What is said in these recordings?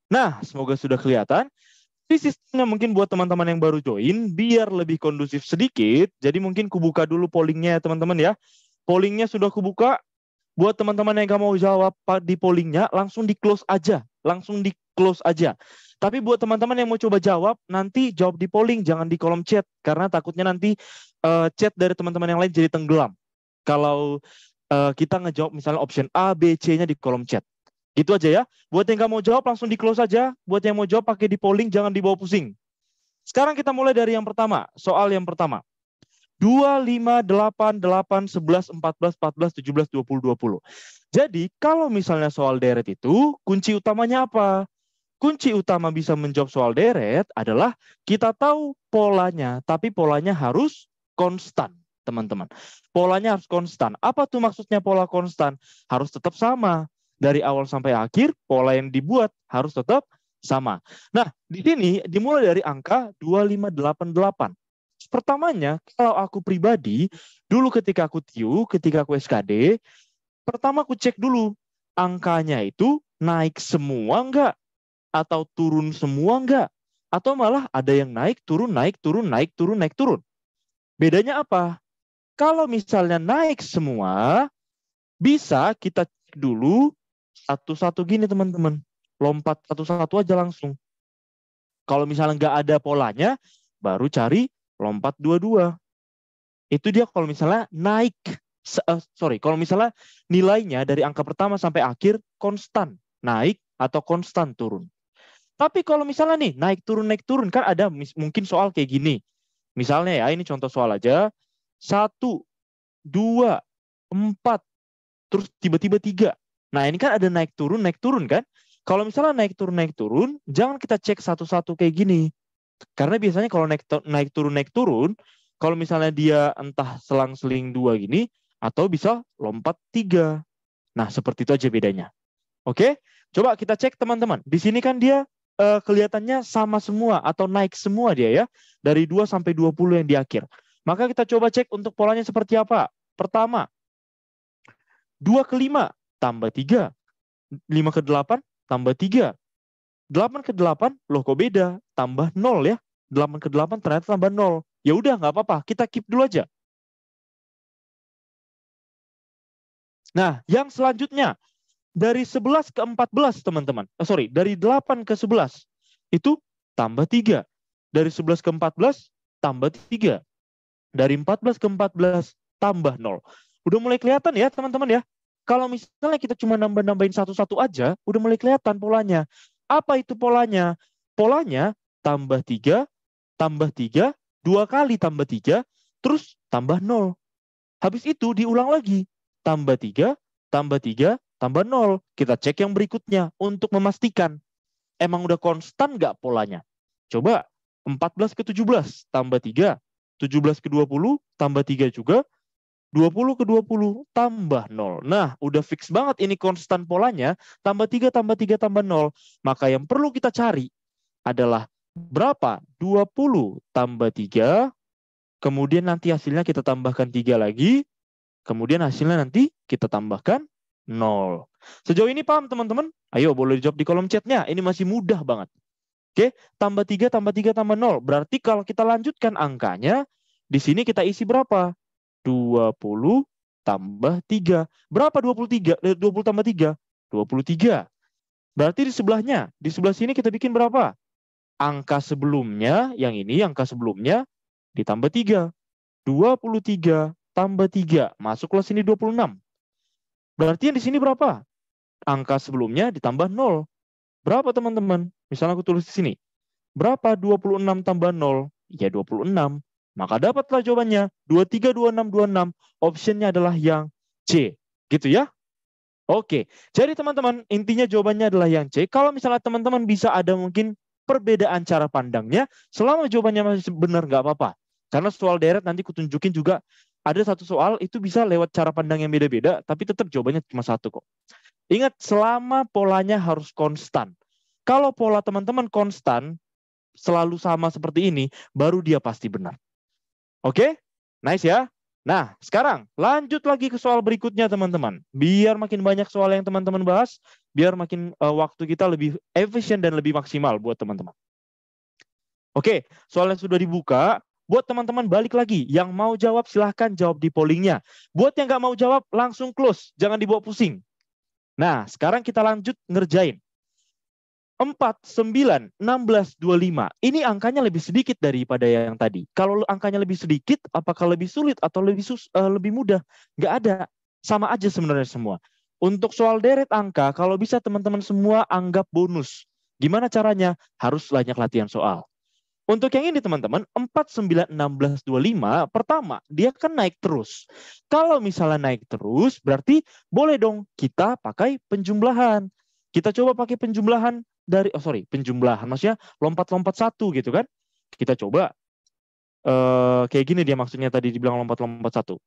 Nah, semoga sudah kelihatan. Di sistemnya mungkin buat teman-teman yang baru join, biar lebih kondusif sedikit, jadi mungkin kubuka dulu pollingnya ya teman-teman ya. Pollingnya sudah kubuka, buat teman-teman yang nggak mau jawab di pollingnya, langsung di close aja. Langsung di close aja. Tapi buat teman-teman yang mau coba jawab, nanti jawab di polling, jangan di kolom chat. Karena takutnya nanti chat dari teman-teman yang lain jadi tenggelam. Kalau kita ngejawab misalnya option A, B, C-nya di kolom chat. Gitu aja ya. Buat yang nggak mau jawab, langsung di close aja. Buat yang mau jawab, pakai di polling, jangan dibawa pusing. Sekarang kita mulai dari yang pertama. Soal yang pertama. 2, 5, 8, 8, 11, 14, 14, 17, 20, 20. Jadi kalau misalnya soal deret itu, kunci utamanya apa? Kunci utama bisa menjawab soal deret adalah kita tahu polanya, tapi polanya harus konstan, teman-teman. Polanya harus konstan. Apa tuh maksudnya pola konstan? Harus tetap sama. Dari awal sampai akhir, pola yang dibuat harus tetap sama. Nah, di sini dimulai dari angka 2588. Pertamanya, kalau aku pribadi, dulu ketika aku TIU, ketika aku SKD, pertama aku cek dulu, angkanya itu naik semua enggak? Atau turun semua enggak? Atau malah ada yang naik, turun, naik, turun, naik, turun, naik, turun. Bedanya apa? Kalau misalnya naik semua, bisa kita cek dulu satu-satu gini teman-teman. Lompat satu-satu aja langsung. Kalau misalnya nggak ada polanya, baru cari lompat dua-dua. Itu dia kalau misalnya naik. Kalau misalnya nilainya dari angka pertama sampai akhir konstan. Naik atau konstan turun. Tapi kalau misalnya nih naik turun kan ada mungkin soal kayak gini. Misalnya ya ini contoh soal aja. 1, 2, 4, terus tiba-tiba 3. Nah ini kan ada naik turun kan. Kalau misalnya naik turun, jangan kita cek satu-satu kayak gini. Karena biasanya kalau naik turun, kalau misalnya dia entah selang-seling 2 gini, atau bisa lompat 3. Nah seperti itu aja bedanya. Oke, coba kita cek teman-teman. Di sini kan dia kelihatannya sama semua atau naik semua dia ya. Dari 2 sampai 20 yang di akhir. Maka kita coba cek untuk polanya seperti apa. Pertama, 2 ke 5 tambah 3. 5 ke 8 tambah 3. 8 ke 8, loh kok beda? Tambah 0 ya. 8 ke 8 ternyata tambah 0. Ya udah nggak apa-apa, kita keep dulu aja. Nah, yang selanjutnya dari 11 ke 14 teman-teman. Sorry, dari 8 ke 11 itu tambah 3. Dari 11 ke 14 tambah 3. Dari 14 ke 14 tambah 0. Udah mulai kelihatan ya teman-teman ya. Kalau misalnya kita cuma nambah-nambahin satu-satu aja, udah mulai kelihatan polanya. Apa itu polanya? Polanya tambah 3, 2 kali tambah 3, terus tambah 0. Habis itu diulang lagi. Tambah 3, tambah 3, tambah 0. Kita cek yang berikutnya untuk memastikan. Emang udah konstan nggak polanya? Coba 14 ke 17 tambah 3. 17 ke 20 tambah 3 juga. 20 ke 20 tambah 0. Nah, udah fix banget ini konstan polanya. Tambah 3, tambah 3, tambah 0. Maka yang perlu kita cari adalah berapa? 20 tambah 3. Kemudian nanti hasilnya kita tambahkan 3 lagi. Kemudian hasilnya nanti kita tambahkan 0. Sejauh ini paham teman-teman? Ayo boleh dijawab di kolom chatnya. Ini masih mudah banget. Oke, tambah 3, tambah 3, tambah 0. Berarti kalau kita lanjutkan angkanya, di sini kita isi berapa? 20 tambah 3. Berapa 23? 20 tambah 3? 23. Berarti di sebelahnya, di sebelah sini kita bikin berapa? Angka sebelumnya, yang ini angka sebelumnya ditambah 3. 23 tambah 3. Masuklah sini 26. Berarti yang di sini berapa? Angka sebelumnya ditambah 0. Berapa teman-teman? Misalnya aku tulis di sini. Berapa 26 tambah 0? Ya 26. Maka dapatlah jawabannya. 23, 26, 26. Optionnya adalah yang C. Gitu ya. Oke. Jadi teman-teman, intinya jawabannya adalah yang C. Kalau misalnya teman-teman bisa ada mungkin perbedaan cara pandangnya, selama jawabannya masih benar nggak apa-apa. Karena soal deret nanti kutunjukin juga ada satu soal itu bisa lewat cara pandang yang beda-beda, tapi tetap jawabannya cuma satu kok. Ingat, selama polanya harus konstan. Kalau pola teman-teman konstan, selalu sama seperti ini, baru dia pasti benar. Oke? Nice ya? Nah, sekarang lanjut lagi ke soal berikutnya teman-teman. Biar makin banyak soal yang teman-teman bahas, biar makin waktu kita lebih efisien dan lebih maksimal buat teman-teman. Oke, soalnya sudah dibuka. Buat teman-teman balik lagi. Yang mau jawab silahkan jawab di pollingnya. Buat yang nggak mau jawab langsung close. Jangan dibawa pusing. Nah, sekarang kita lanjut ngerjain. 4, 9, 16, 25. Ini angkanya lebih sedikit daripada yang tadi. Kalau angkanya lebih sedikit, apakah lebih sulit atau lebih mudah? Nggak ada. Sama aja sebenarnya semua. Untuk soal deret angka, kalau bisa teman-teman semua anggap bonus. Gimana caranya? Harus banyak latihan soal. Untuk yang ini teman-teman, 4, 9, 16, 25, pertama, dia kan naik terus. Kalau misalnya naik terus, berarti boleh dong kita pakai penjumlahan. Kita coba pakai penjumlahan dari, penjumlahan, maksudnya lompat-lompat satu gitu kan. Kita coba, kayak gini dia maksudnya tadi dibilang lompat-lompat satu.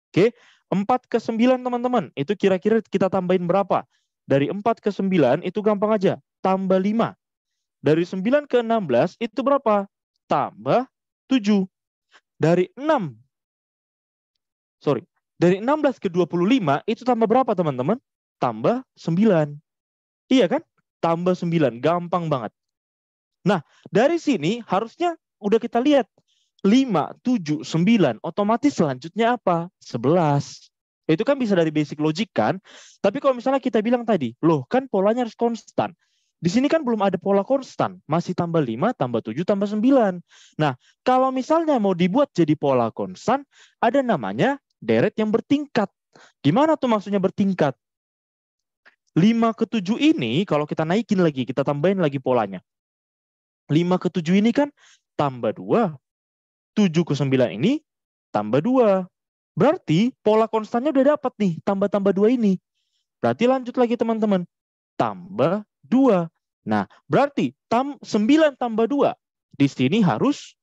Oke, 4 ke 9 teman-teman, itu kira-kira kita tambahin berapa? Dari 4 ke 9 itu gampang aja, tambah 5. Dari 9 ke 16 itu berapa? Tambah 7. Dari 6, dari 16 ke 25 itu tambah berapa teman-teman? Tambah 9. Iya kan? Tambah 9, gampang banget. Nah, dari sini harusnya udah kita lihat. 5, 7, 9, otomatis selanjutnya apa? 11. Itu kan bisa dari basic logic kan? Tapi kalau misalnya kita bilang tadi, loh kan polanya harus konstan. Di sini kan belum ada pola konstan. Masih tambah 5, tambah 7, tambah 9. Nah, kalau misalnya mau dibuat jadi pola konstan, ada namanya deret yang bertingkat. Gimana tuh maksudnya bertingkat? 5 ke 7 ini, kalau kita naikin lagi, kita tambahin lagi polanya. 5 ke 7 ini kan tambah 2. 7 ke 9 ini tambah 2. Berarti pola konstannya udah dapat nih, tambah-tambah 2 ini. Berarti lanjut lagi teman-teman, tambah 2. Nah, berarti 9 tambah 2. Di sini harus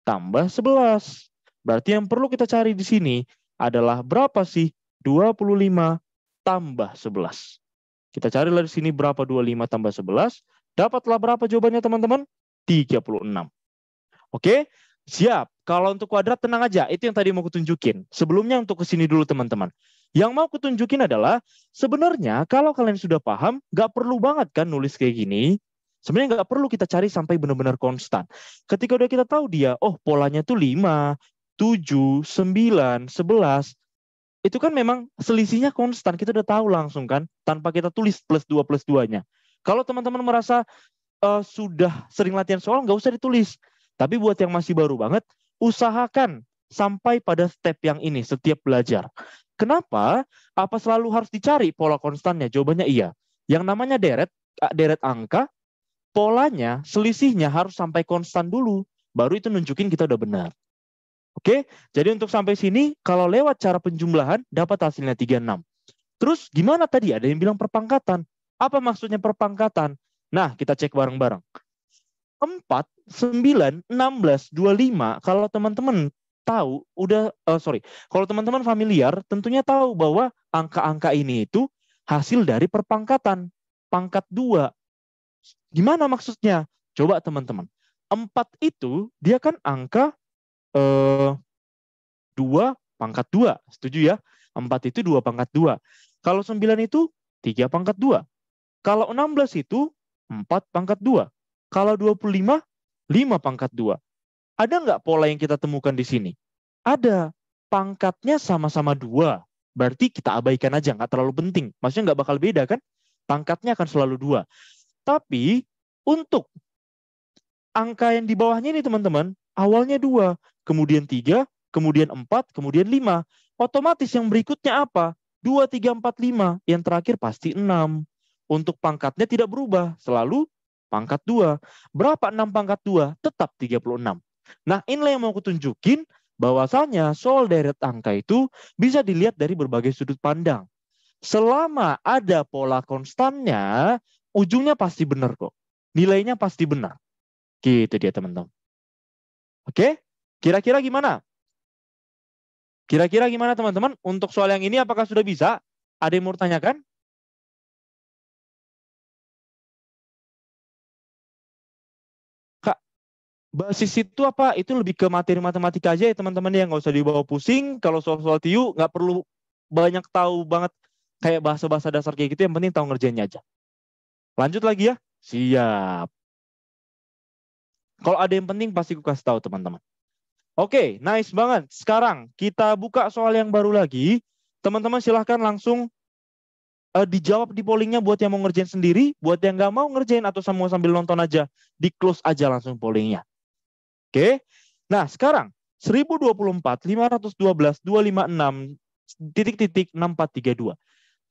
tambah 11. Berarti yang perlu kita cari di sini adalah berapa sih? 25 tambah 11. Kita carilah di sini berapa 25 tambah 11. Dapatlah berapa jawabannya teman-teman? 36. Oke, siap. Kalau untuk kuadrat tenang aja, itu yang tadi mau kutunjukin. Sebelumnya untuk kesini dulu teman-teman. Yang mau kutunjukin adalah sebenarnya kalau kalian sudah paham, nggak perlu banget kan nulis kayak gini. Sebenarnya nggak perlu kita cari sampai benar-benar konstan. Ketika udah kita tahu dia, oh polanya tuh 5, 7, 9, 11. Itu kan memang selisihnya konstan. Kita udah tahu langsung kan, tanpa kita tulis plus 2-nya. Kalau teman-teman merasa sudah sering latihan soal, nggak usah ditulis. Tapi buat yang masih baru banget, usahakan sampai pada step yang ini setiap belajar. Kenapa? Apa selalu harus dicari pola konstannya? Jawabannya iya. Yang namanya deret angka, polanya, selisihnya harus sampai konstan dulu. Baru itu nunjukin kita udah benar. Oke, jadi untuk sampai sini, kalau lewat cara penjumlahan, dapat hasilnya 36. Terus gimana tadi? Ada yang bilang perpangkatan. Apa maksudnya perpangkatan? Nah, kita cek bareng-bareng. 4, 9, 16, 25, kalau teman-teman tahu, kalau teman-teman familiar, tentunya tahu bahwa angka-angka ini itu hasil dari perpangkatan, pangkat 2. Gimana maksudnya? Coba teman-teman. 4 itu, dia kan angka 2 pangkat 2, setuju ya? 4 itu 2 pangkat 2. Kalau 9 itu 3 pangkat 2. Kalau 16 itu 4 pangkat 2. Kalau 25, 5 pangkat 2. Ada nggak pola yang kita temukan di sini? Ada. Pangkatnya sama-sama 2. Berarti kita abaikan aja, nggak terlalu penting. Maksudnya nggak bakal beda kan? Pangkatnya akan selalu 2. Tapi untuk angka yang di bawahnya ini teman-teman, awalnya 2, kemudian 3, kemudian 4, kemudian 5. Otomatis yang berikutnya apa? 2, 3, 4, 5. Yang terakhir pasti 6. Untuk pangkatnya tidak berubah, selalu pangkat 2. Berapa 6 pangkat 2? Tetap 36. Nah, inilah yang mau kutunjukin bahwasanya soal deret angka itu bisa dilihat dari berbagai sudut pandang. Selama ada pola konstannya, ujungnya pasti benar kok. Nilainya pasti benar. Gitu dia teman-teman. Oke? Kira-kira gimana? Kira-kira gimana teman-teman? Untuk soal yang ini apakah sudah bisa? Ada yang mau tanyakan? Kak, Basis itu apa? Itu lebih ke materi matematika aja ya teman-teman ya, nggak usah dibawa pusing. Kalau soal-soal TIU nggak perlu banyak tahu banget kayak bahasa-bahasa dasar kayak gitu, yang penting tahu ngerjainnya aja. Lanjut lagi ya. Siap. Kalau ada yang penting pasti aku kasih tahu teman-teman. Oke, nice banget. Sekarang kita buka soal yang baru lagi. Teman-teman silahkan langsung dijawab di pollingnya buat yang mau ngerjain sendiri, buat yang nggak mau ngerjain atau mau sambil nonton aja, di close aja langsung pollingnya. Oke. Nah, sekarang 1024, 512, 256, titik-titik 6432.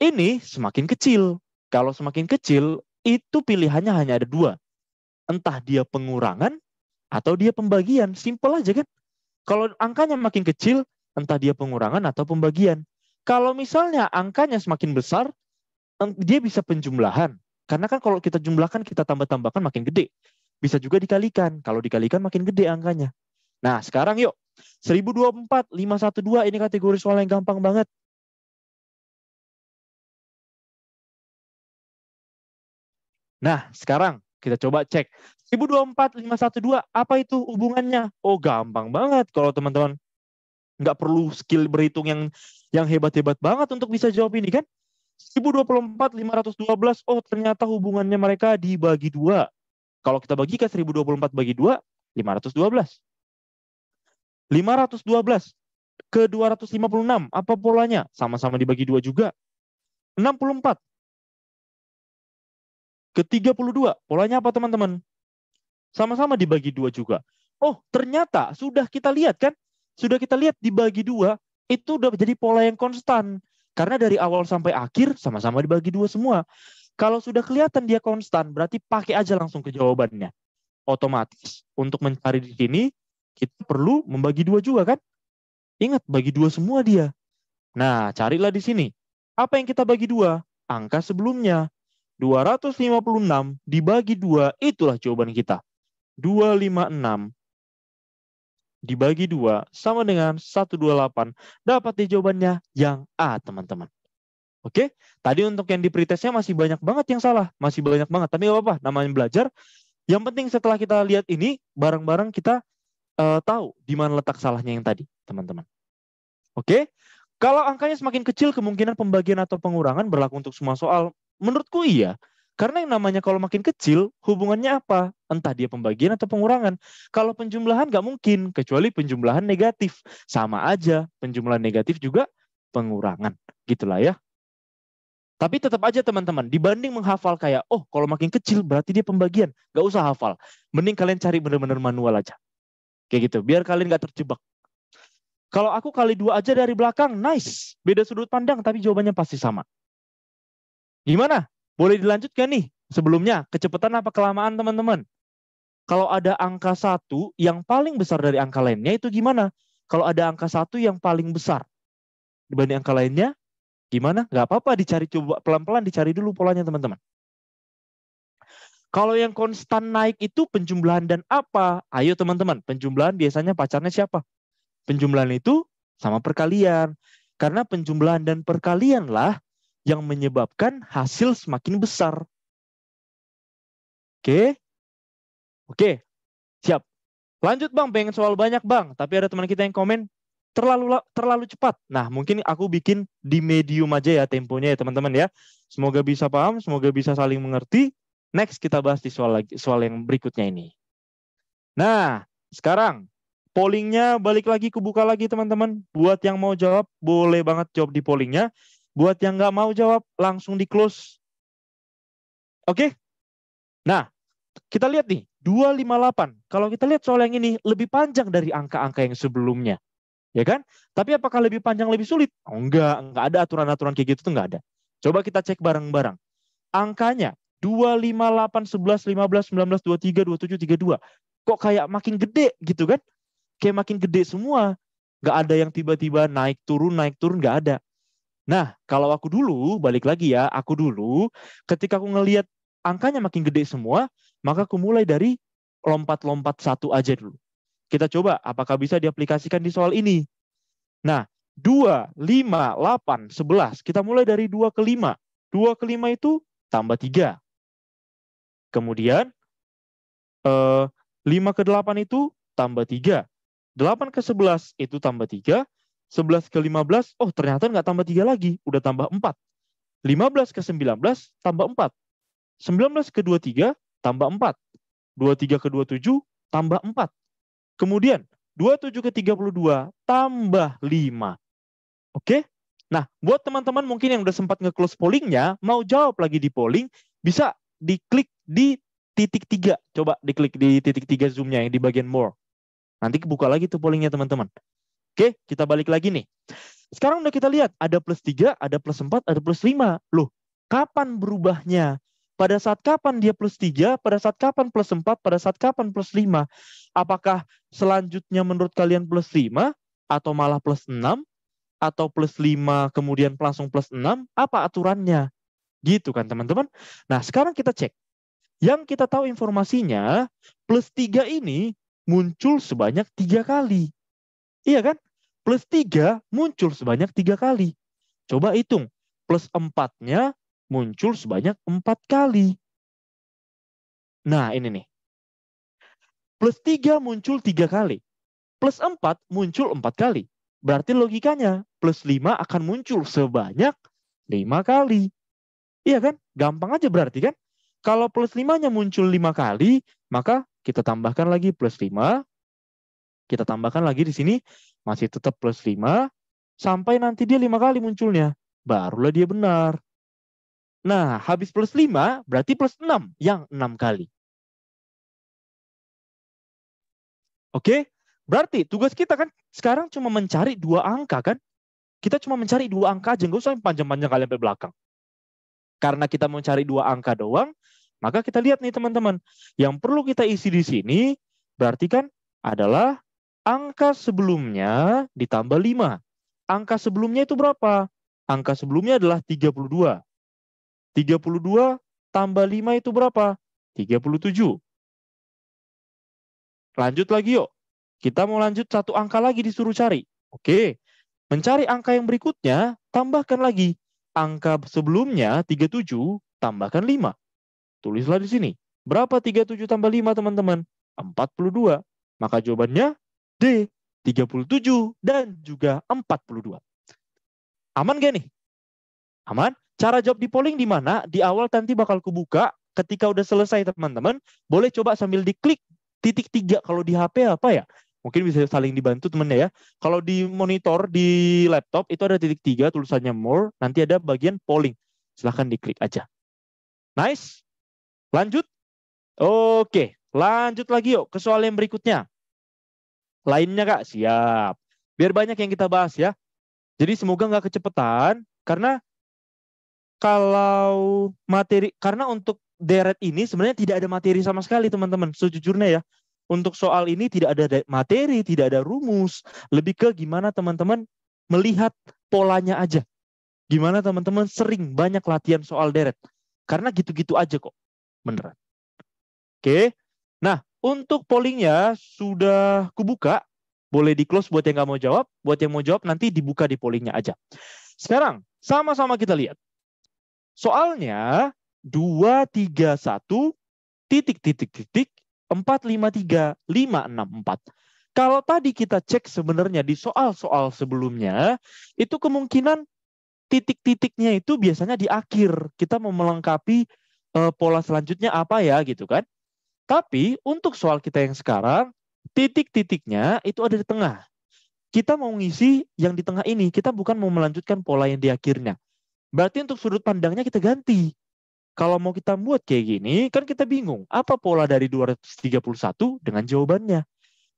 Ini semakin kecil. Kalau semakin kecil, itu pilihannya hanya ada dua. Entah dia pengurangan atau dia pembagian. Simple aja kan? Kalau angkanya makin kecil, entah dia pengurangan atau pembagian. Kalau misalnya angkanya semakin besar, dia bisa penjumlahan. Karena kan kalau kita jumlahkan, kita tambah-tambahkan makin gede. Bisa juga dikalikan. Kalau dikalikan makin gede angkanya. Nah, sekarang yuk. 1024, 512 ini kategori soal yang gampang banget. Nah, sekarang kita coba cek. 1024, 512, apa itu hubungannya? Oh, gampang banget kalau teman-teman nggak perlu skill berhitung yang hebat-hebat banget untuk bisa jawab ini kan. 1024, 512, oh ternyata hubungannya mereka dibagi dua. Kalau kita bagikan 1024 bagi 2, 512. 512 ke 256, apa polanya? Sama-sama dibagi 2 juga. 64 ke 32, polanya apa teman-teman? Sama-sama dibagi 2 juga. Oh, ternyata sudah kita lihat kan? Sudah kita lihat dibagi 2, itu udah jadi pola yang konstan. Karena dari awal sampai akhir sama-sama dibagi 2 semua. Kalau sudah kelihatan dia konstan, berarti pakai aja langsung ke jawabannya. Otomatis untuk mencari di sini, kita perlu membagi 2 juga kan? Ingat, bagi 2 semua dia. Nah, carilah di sini. Apa yang kita bagi 2? Angka sebelumnya. 256 dibagi 2, itulah jawaban kita. 256 dibagi 2 sama dengan 128. Dapat di jawabannya yang A, teman-teman. Oke, tadi untuk yang di pretestnya masih banyak banget yang salah. Masih banyak banget, tapi nggak apa-apa. Namanya belajar. Yang penting setelah kita lihat ini, bareng-bareng kita tahu di mana letak salahnya yang tadi, teman-teman. Oke, kalau angkanya semakin kecil, kemungkinan pembagian atau pengurangan berlaku untuk semua soal. Menurutku iya. Karena yang namanya kalau makin kecil, hubungannya apa? Entah dia pembagian atau pengurangan. Kalau penjumlahan nggak mungkin, kecuali penjumlahan negatif. Sama aja, penjumlahan negatif juga pengurangan. Gitulah ya. Tapi tetap aja teman-teman, dibanding menghafal kayak, oh kalau makin kecil berarti dia pembagian. Nggak usah hafal. Mending kalian cari benar-benar manual aja. Kayak gitu, biar kalian nggak terjebak. Kalau aku kali 2 aja dari belakang, nice. Beda sudut pandang, tapi jawabannya pasti sama. Gimana? Boleh dilanjutkan nih? Sebelumnya, kecepatan apa kelamaan teman-teman? Kalau ada angka 1 yang paling besar dari angka lainnya, itu gimana? Kalau ada angka 1 yang paling besar dibanding angka lainnya, gimana? Nggak apa-apa, dicari coba pelan-pelan, dicari dulu polanya teman-teman. Kalau yang konstan naik itu penjumlahan dan apa? Ayo teman-teman, penjumlahan biasanya pacarnya siapa? Penjumlahan itu sama perkalian. Karena penjumlahan dan perkalianlah yang menyebabkan hasil semakin besar. Oke? Oke, siap. Lanjut bang, pengen soal banyak bang. Tapi ada teman kita yang komen, terlalu cepat. Nah, mungkin aku bikin di medium aja ya temponya ya teman-teman ya. Semoga bisa paham, semoga bisa saling mengerti. Next kita bahas di soal yang berikutnya ini. Nah, sekarang pollingnya balik lagi, kebuka lagi teman-teman. Buat yang mau jawab, boleh banget jawab di pollingnya. Buat yang nggak mau jawab, langsung di close. Oke? Nah, kita lihat nih, 258. Kalau kita lihat soal yang ini, lebih panjang dari angka-angka yang sebelumnya. Ya kan? Tapi apakah lebih panjang, lebih sulit? Oh, enggak ada aturan-aturan kayak gitu tuh enggak ada. Coba kita cek bareng-bareng. Angkanya 2, 5, 8, 11, 15, 19, 23, 27, 32. Kok kayak makin gede gitu kan? Kayak makin gede semua. Nggak ada yang tiba-tiba naik turun, nggak ada. Nah, kalau aku dulu, balik lagi ya, aku dulu, ketika aku ngelihat angkanya makin gede semua, maka aku mulai dari lompat-lompat satu aja dulu. Kita coba, apakah bisa diaplikasikan di soal ini. Nah, 2, 5, 8, 11. Kita mulai dari 2 ke 5. 2 ke 5 itu tambah 3. Kemudian, 5 ke 8 itu tambah 3. 8 ke 11 itu tambah 3. 11 ke 15, oh ternyata nggak tambah 3 lagi, udah tambah 4. 15 ke 19 tambah 4. 19 ke 23 tambah 4. 23 ke 27 tambah 4. Kemudian 27 ke 32 tambah 5. Oke? Nah, buat teman-teman mungkin yang udah sempat nge-close pollingnya, mau jawab lagi di polling, bisa diklik di titik 3. Coba diklik di titik 3 zoom-nya yang di bagian more. Nanti kebuka lagi tuh pollingnya teman-teman. Oke, kita balik lagi nih. Sekarang udah kita lihat, ada plus 3, ada plus 4, ada plus 5. Loh, kapan berubahnya? Pada saat kapan dia plus 3, pada saat kapan plus 4, pada saat kapan plus 5? Apakah selanjutnya menurut kalian plus 5, atau malah plus 6, atau plus 5 kemudian langsung plus 6? Apa aturannya? Gitu kan teman-teman. Nah, sekarang kita cek. Yang kita tahu informasinya, plus 3 ini muncul sebanyak 3 kali. Iya kan? Plus 3 muncul sebanyak 3 kali. Coba hitung. Plus 4-nya muncul sebanyak 4 kali. Nah, ini nih. Plus 3 muncul 3 kali. Plus 4 muncul 4 kali. Berarti logikanya, plus 5 akan muncul sebanyak 5 kali. Iya kan? Gampang aja berarti kan? Kalau plus 5-nya muncul 5 kali, maka kita tambahkan lagi plus 5. Kita tambahkan lagi di sini, masih tetap plus 5. Sampai nanti dia 5 kali munculnya. Barulah dia benar. Nah, habis plus 5, berarti plus 6. Yang 6 kali. Oke? Berarti tugas kita kan sekarang cuma mencari 2 angka kan? Kita cuma mencari 2 angka aja. Nggak usah panjang-panjang kalian sampai belakang. Karena kita mau cari 2 angka doang, maka kita lihat nih teman-teman. Yang perlu kita isi di sini, berarti kan adalah angka sebelumnya ditambah 5. Angka sebelumnya itu berapa? Angka sebelumnya adalah 32. 32 tambah 5 itu berapa? 37. Lanjut lagi yuk. Kita mau lanjut 1 angka lagi disuruh cari. Oke. Mencari angka yang berikutnya, tambahkan lagi. Angka sebelumnya 37, tambahkan 5. Tulislah di sini. Berapa 37 tambah 5 teman-teman? 42. Maka jawabannya D. 37 dan juga 42. Aman gak nih? Aman? Cara jawab di polling di mana? Di awal nanti bakal kubuka. Ketika udah selesai teman-teman, boleh coba sambil diklik titik 3. Kalau di HP apa ya? Mungkin bisa saling dibantu temennya ya. Kalau di monitor, di laptop, itu ada titik 3, tulisannya more. Nanti ada bagian polling. Silahkan diklik aja. Nice. Lanjut. Oke. Lanjut lagi yuk ke soal yang berikutnya. Lainnya Kak? Siap. Biar banyak yang kita bahas ya. Jadi semoga nggak kecepatan. Karena kalau materi, karena untuk deret ini sebenarnya tidak ada materi sama sekali teman-teman. Sejujurnya ya. Untuk soal ini tidak ada materi, tidak ada rumus. Lebih ke gimana teman-teman melihat polanya aja. Gimana teman-teman sering banyak latihan soal deret. Karena gitu-gitu aja kok. Beneran. Oke. Nah, untuk pollingnya sudah kubuka. Boleh di-close buat yang nggak mau jawab. Buat yang mau jawab nanti dibuka di pollingnya aja. Sekarang, sama-sama kita lihat. Soalnya 231 titik 453 564. Kalau tadi kita cek sebenarnya di soal-soal sebelumnya, itu kemungkinan titik-titiknya itu biasanya di akhir. Kita mau melengkapi pola selanjutnya apa ya gitu kan. Tapi untuk soal kita yang sekarang, titik-titiknya itu ada di tengah. Kita mau ngisi yang di tengah ini, kita bukan mau melanjutkan pola yang di akhirnya. Berarti untuk sudut pandangnya kita ganti. Kalau mau kita buat kayak gini, kan kita bingung. Apa pola dari 231 dengan jawabannya?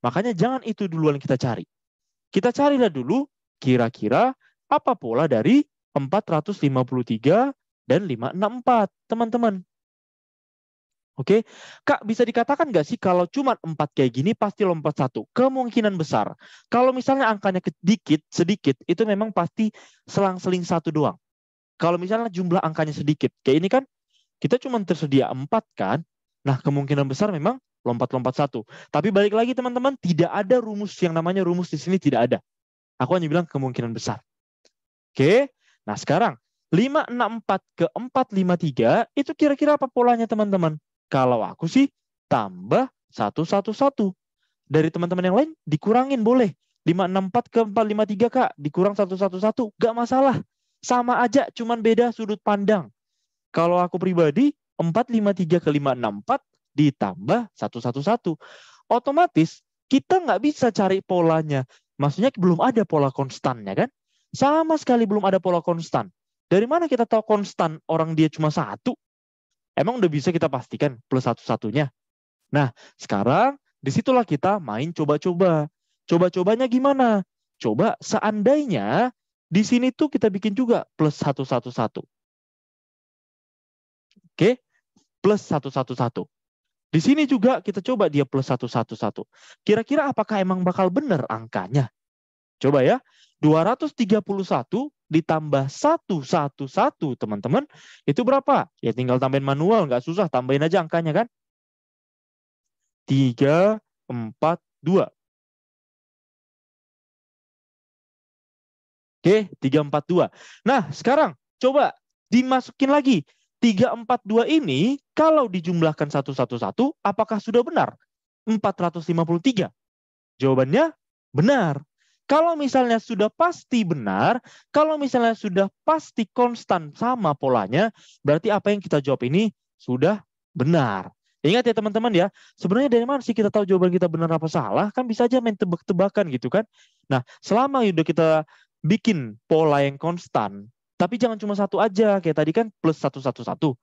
Makanya jangan itu duluan kita cari. Kita carilah dulu kira-kira apa pola dari 453 dan 564, teman-teman. Oke, Kak bisa dikatakan nggak sih kalau cuma 4 kayak gini pasti lompat 1? Kemungkinan besar. Kalau misalnya angkanya sedikit, itu memang pasti selang-seling 1 doang. Kalau misalnya jumlah angkanya sedikit, kayak ini kan kita cuma tersedia 4 kan. Nah, kemungkinan besar memang lompat-lompat 1. Tapi balik lagi teman-teman, tidak ada rumus yang namanya rumus di sini, tidak ada. Aku hanya bilang kemungkinan besar. Oke, nah sekarang 564 ke 453 itu kira-kira apa polanya teman-teman? Kalau aku sih tambah 111. Dari teman-teman yang lain dikurangin boleh. 564 ke 453 Kak, dikurang 111, gak masalah. Sama aja, cuman beda sudut pandang. Kalau aku pribadi, 453 ke 564 ditambah 111. Otomatis kita nggak bisa cari polanya. Maksudnya belum ada pola konstannya kan? Sama sekali belum ada pola konstan. Dari mana kita tahu konstan orang dia cuma satu? Emang udah bisa kita pastikan plus satu-satunya? Nah, sekarang disitulah kita main coba-coba. Coba-cobanya gimana? Coba seandainya di sini tuh kita bikin juga plus 111. Oke? Plus 111. Di sini juga kita coba dia plus 111. Kira-kira apakah emang bakal benar angkanya? Coba ya. 231 ditambah 111, teman-teman. Itu berapa? Ya tinggal tambahin manual, nggak susah. Tambahin aja angkanya kan. 342. Oke, 342. Nah, sekarang coba dimasukin lagi. 342 ini kalau dijumlahkan 111, apakah sudah benar? 453. Jawabannya benar. Kalau misalnya sudah pasti benar, kalau misalnya sudah pasti konstan sama polanya, berarti apa yang kita jawab ini sudah benar. Ingat ya teman-teman ya, sebenarnya dari mana sih kita tahu jawaban kita benar apa salah? Kan bisa aja main tebak-tebakan gitu kan. Nah, selama udah kita bikin pola yang konstan, tapi jangan cuma satu aja, kayak tadi kan plus 111.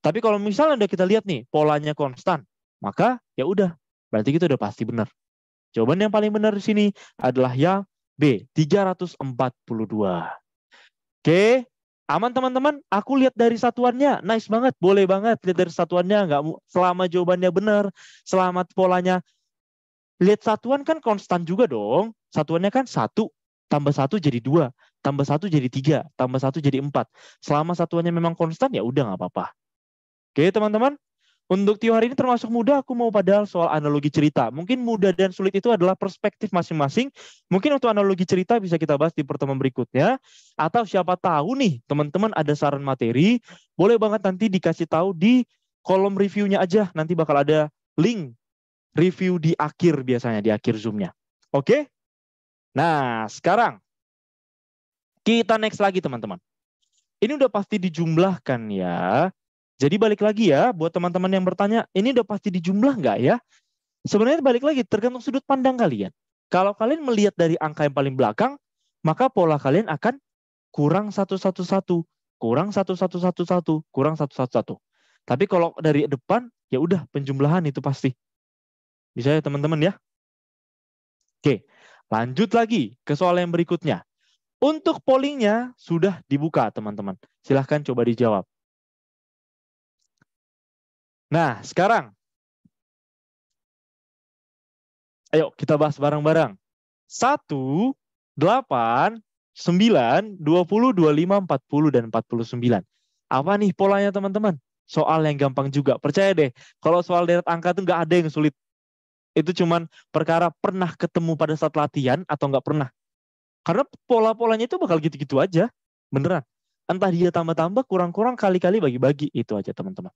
Tapi kalau misalnya udah kita lihat nih, polanya konstan, maka ya udah, berarti kita udah pasti benar. Jawaban yang paling benar di sini adalah yang B, 342. Oke, aman teman-teman? Aku lihat dari satuannya, nice banget, boleh banget lihat dari satuannya, nggak selama jawabannya benar, selama polanya. Lihat satuan kan konstan juga dong. Satuannya kan 1 tambah 1 jadi 2, tambah 1 jadi 3, tambah 1 jadi 4. Selama satuannya memang konstan ya udah nggak apa-apa. Oke teman-teman? Untuk teori hari ini termasuk mudah, aku mau padahal soal analogi cerita. Mungkin mudah dan sulit itu adalah perspektif masing-masing. Mungkin untuk analogi cerita bisa kita bahas di pertemuan berikutnya. Atau siapa tahu nih, teman-teman ada saran materi, boleh banget nanti dikasih tahu di kolom reviewnya aja. Nanti bakal ada link review di akhir biasanya, di akhir Zoom-nya. Oke? Nah, sekarang kita next lagi teman-teman. Ini udah pasti dijumlahkan ya. Jadi balik lagi ya, buat teman-teman yang bertanya, ini udah pasti dijumlah nggak ya? Sebenarnya balik lagi, tergantung sudut pandang kalian. Kalau kalian melihat dari angka yang paling belakang, maka pola kalian akan kurang 111, kurang 1111, kurang 111. Tapi kalau dari depan, ya udah penjumlahan itu pasti. Bisa ya teman-teman ya? Oke, lanjut lagi ke soal yang berikutnya. Untuk pollingnya sudah dibuka teman-teman. Silahkan coba dijawab. Nah, sekarang ayo kita bahas bareng-bareng. 1, 8, 9, 20, 25, 40, dan 49. Apa nih polanya teman-teman? Soal yang gampang juga. Percaya deh, kalau soal deret angka tuh nggak ada yang sulit. Itu cuman perkara pernah ketemu pada saat latihan atau nggak pernah. Karena pola-polanya itu bakal gitu-gitu aja. Beneran. Entah dia tambah-tambah, kurang-kurang, kali-kali bagi-bagi. Itu aja teman-teman.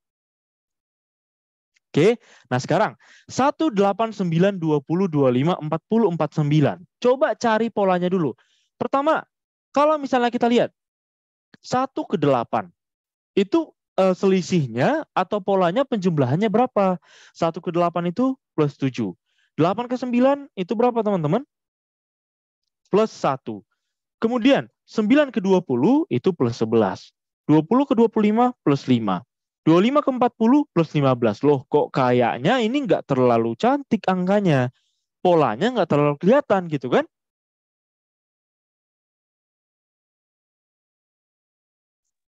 Oke, nah sekarang 1, 8, 9, 20, 25, 40, 49. Coba cari polanya dulu. Pertama, kalau misalnya kita lihat 1 ke 8, itu selisihnya atau polanya penjumlahannya berapa? 1 ke 8 itu plus 7. 8 ke 9 itu berapa teman-teman? Plus 1. Kemudian 9 ke 20 itu plus 11. 20 ke 25 plus 5. 25 ke 40 plus 15. Loh, kok kayaknya ini nggak terlalu cantik angkanya. Polanya nggak terlalu kelihatan gitu kan?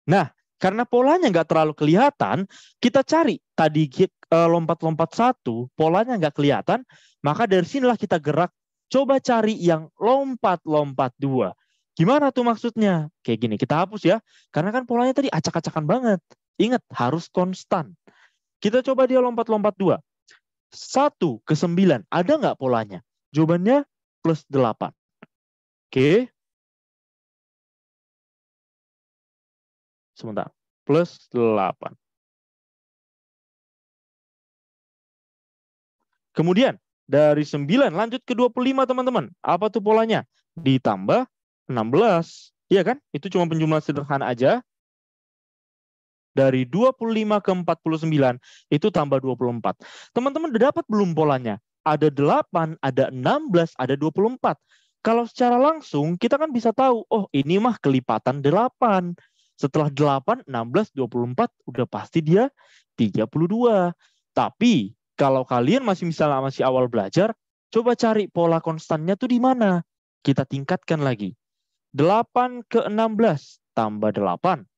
Nah, karena polanya nggak terlalu kelihatan, kita cari tadi lompat-lompat 1, polanya nggak kelihatan, maka dari sinilah kita gerak, coba cari yang lompat-lompat 2. Gimana tuh maksudnya? Kayak gini, kita hapus ya, karena kan polanya tadi acak-acakan banget. Ingat, harus konstan. Kita coba dia lompat-lompat 2. 1 ke 9, ada nggak polanya? Jawabannya plus 8. Oke, sebentar. Plus 8. Kemudian dari 9 lanjut ke 25 teman-teman. Apa tuh polanya? Ditambah 16. Iya kan? Itu cuma penjumlahan sederhana aja. Dari 25 ke 49 itu tambah 24. Teman-teman udah dapat belum polanya? Ada 8, ada 16, ada 24. Kalau secara langsung kita kan bisa tahu, oh ini mah kelipatan 8. Setelah 8, 16, 24 udah pasti dia 32. Tapi kalau kalian masih misalnya masih awal belajar, coba cari pola konstannya tuh di mana. Kita tingkatkan lagi. 8 ke 16 tambah 8.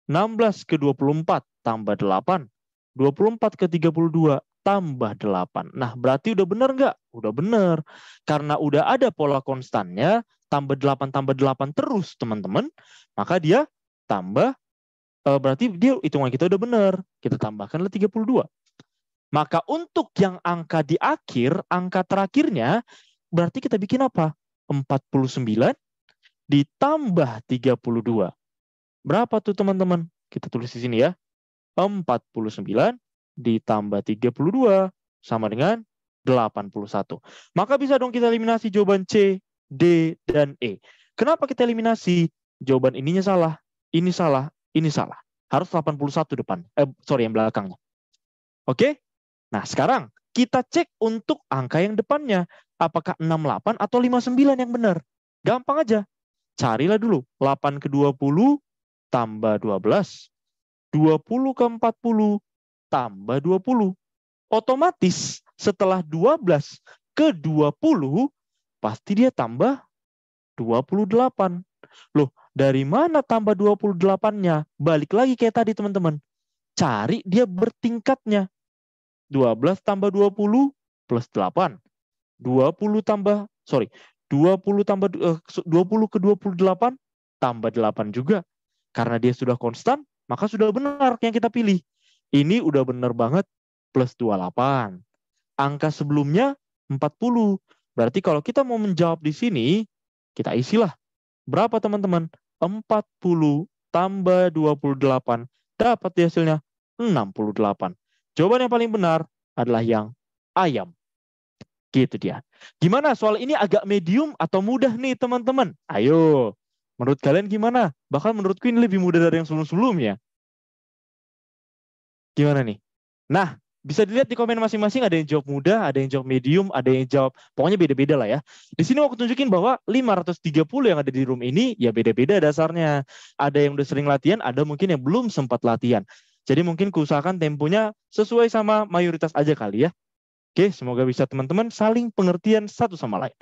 16 ke 24 tambah 8. 24 ke 32 tambah 8. Nah, berarti udah benar nggak? Udah benar. Karena udah ada pola konstannya, tambah 8 terus, teman-teman. Maka dia tambah, berarti dia hitungan kita udah benar. Kita tambahkanlah 32. Maka untuk yang angka di akhir, angka terakhirnya, berarti kita bikin apa? 49 ditambah 32. Berapa tuh teman-teman? Kita tulis di sini ya. 49 ditambah 32 sama dengan 81. Maka bisa dong kita eliminasi jawaban C, D, dan E. Kenapa kita eliminasi? Jawaban ininya salah, ini salah, ini salah. Harus 81 depan. Yang belakangnya. Oke? Nah, sekarang kita cek untuk angka yang depannya. Apakah 68 atau 59 yang benar? Gampang aja. Carilah dulu. 8 ke 20 tambah 12. 20 ke 40 tambah 20. Otomatis setelah 12 ke 20, pasti dia tambah 28. Loh, dari mana tambah 28-nya? Balik lagi kayak tadi teman-teman. Cari dia bertingkatnya. 12 tambah 20 plus 8. 20 ke 28 tambah 8 juga. Karena dia sudah konstan, maka sudah benar yang kita pilih. Ini udah benar banget plus 28. Angka sebelumnya 40. Berarti kalau kita mau menjawab di sini, kita isilah. Berapa teman-teman? 40 tambah 28. Dapat hasilnya 68. Jawaban yang paling benar adalah yang ayam. Gitu dia. Gimana? Soal ini agak medium atau mudah nih teman-teman? Ayo. Menurut kalian gimana? Bahkan menurutku ini lebih mudah dari yang sebelum-sebelumnya. Gimana nih? Nah, bisa dilihat di komen masing-masing, ada yang jawab mudah, ada yang jawab medium, ada yang jawab, pokoknya beda-beda lah ya. Di sini mau aku tunjukin bahwa 530 yang ada di room ini, ya beda-beda dasarnya. Ada yang udah sering latihan, ada mungkin yang belum sempat latihan. Jadi mungkin kuusahakan temponya sesuai sama mayoritas aja kali ya. Oke, semoga bisa teman-teman saling pengertian satu sama lain.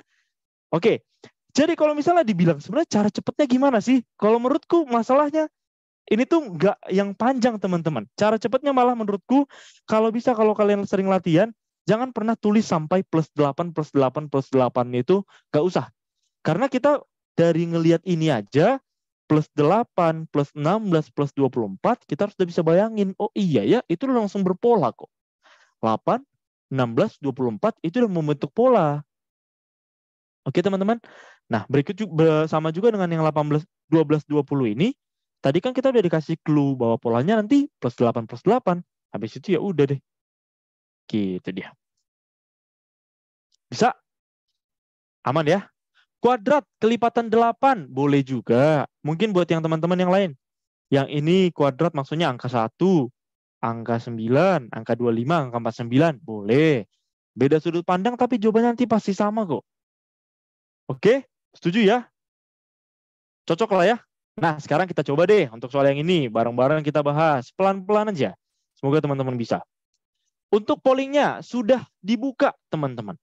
Oke, jadi kalau misalnya dibilang sebenarnya cara cepatnya gimana sih? Kalau menurutku masalahnya ini tuh nggak yang panjang teman-teman. Cara cepatnya malah menurutku kalau bisa kalau kalian sering latihan, jangan pernah tulis sampai plus 8, plus 8, plus 8 itu nggak usah. Karena kita dari ngelihat ini aja, plus 8, plus 16, plus 24, kita harus udah bisa bayangin, oh iya ya, itu udah langsung berpola kok. 8, 16, 24, itu udah membentuk pola. Oke teman-teman. Nah, berikut juga, sama juga dengan yang 18, 12, 20 ini, tadi kan kita udah dikasih clue bahwa polanya nanti plus 8, plus 8. Habis itu ya udah deh. Gitu dia. Bisa? Aman ya? Kuadrat kelipatan 8 boleh juga. Mungkin buat yang teman-teman yang lain. Yang ini kuadrat maksudnya angka 1, angka 9, angka 25, angka 49. Boleh. Beda sudut pandang tapi jawabannya nanti pasti sama kok. Oke? Setuju ya? Cocok lah ya? Nah, sekarang kita coba deh untuk soal yang ini. Bareng-bareng kita bahas. Pelan-pelan aja. Semoga teman-teman bisa. Untuk pollingnya sudah dibuka, teman-teman.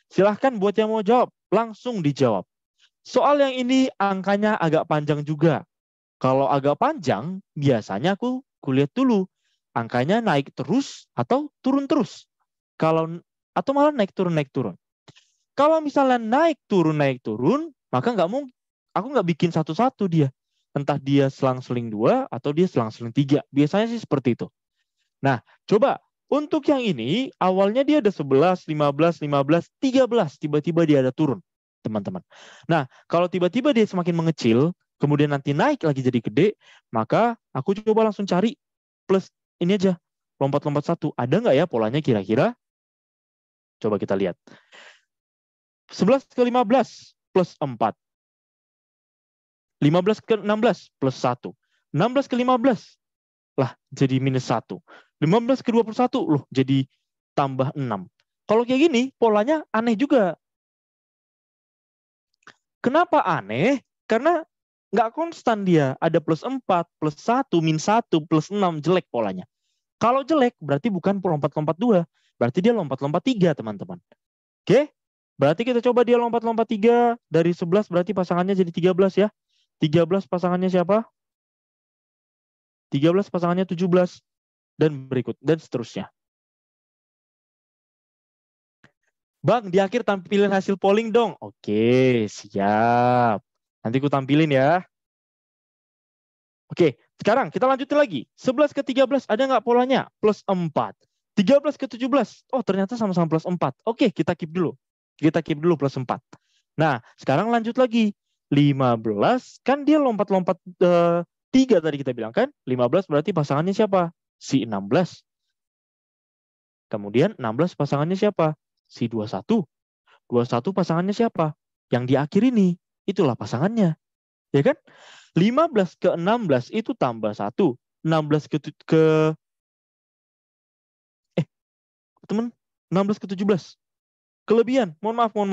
Silahkan buat yang mau jawab, langsung dijawab. Soal yang ini angkanya agak panjang juga. Kalau agak panjang, biasanya aku kulihat dulu. Angkanya naik terus atau turun terus. Atau malah naik turun. Kalau misalnya naik turun, maka nggak mungkin. Aku nggak bikin satu-satu dia. Entah dia selang-seling 2 atau dia selang-seling 3. Biasanya sih seperti itu. Nah, coba. Untuk yang ini, awalnya dia ada 11, 15, 13. Tiba-tiba dia ada turun, teman-teman. Nah, kalau tiba-tiba dia semakin mengecil, kemudian nanti naik lagi jadi gede, maka aku coba langsung cari plus ini aja. Lompat-lompat 1. Ada nggak ya polanya kira-kira? Coba kita lihat. 11 ke 15 plus 4. 15 ke 16 plus 1. 16 ke 15 lah jadi minus 1. 15 ke 21 loh jadi tambah 6. Kalau kayak gini polanya aneh juga. Kenapa aneh? Karena nggak konstan dia. Ada plus 4, plus 1, min 1, plus 6. Jelek polanya. Kalau jelek berarti bukan lompat-lompat 2. Berarti dia lompat-lompat 3 teman-teman. Oke? Berarti kita coba dia lompat-lompat 3. Dari 11 berarti pasangannya jadi 13 ya. 13 pasangannya siapa? 13 pasangannya 17. Dan berikut. Dan seterusnya. Bang, di akhir tampilin hasil polling dong. Oke, siap. Nanti ku tampilin ya. Oke, sekarang kita lanjutin lagi. 11 ke 13 ada nggak polanya? Plus 4. 13 ke 17. Oh, ternyata sama-sama plus 4. Oke, kita keep dulu. Kita keep dulu plus 4. Nah, sekarang lanjut lagi. 15, kan dia lompat-lompat 3 tadi kita bilang kan? 15 berarti pasangannya siapa? Si 16. Kemudian 16 pasangannya siapa? Si 21. 21 pasangannya siapa? Yang di akhir ini. Itulah pasangannya. Ya kan? 15 ke 16 itu tambah 1. 16 ke teman, 16 ke 17. Kelebihan. Mohon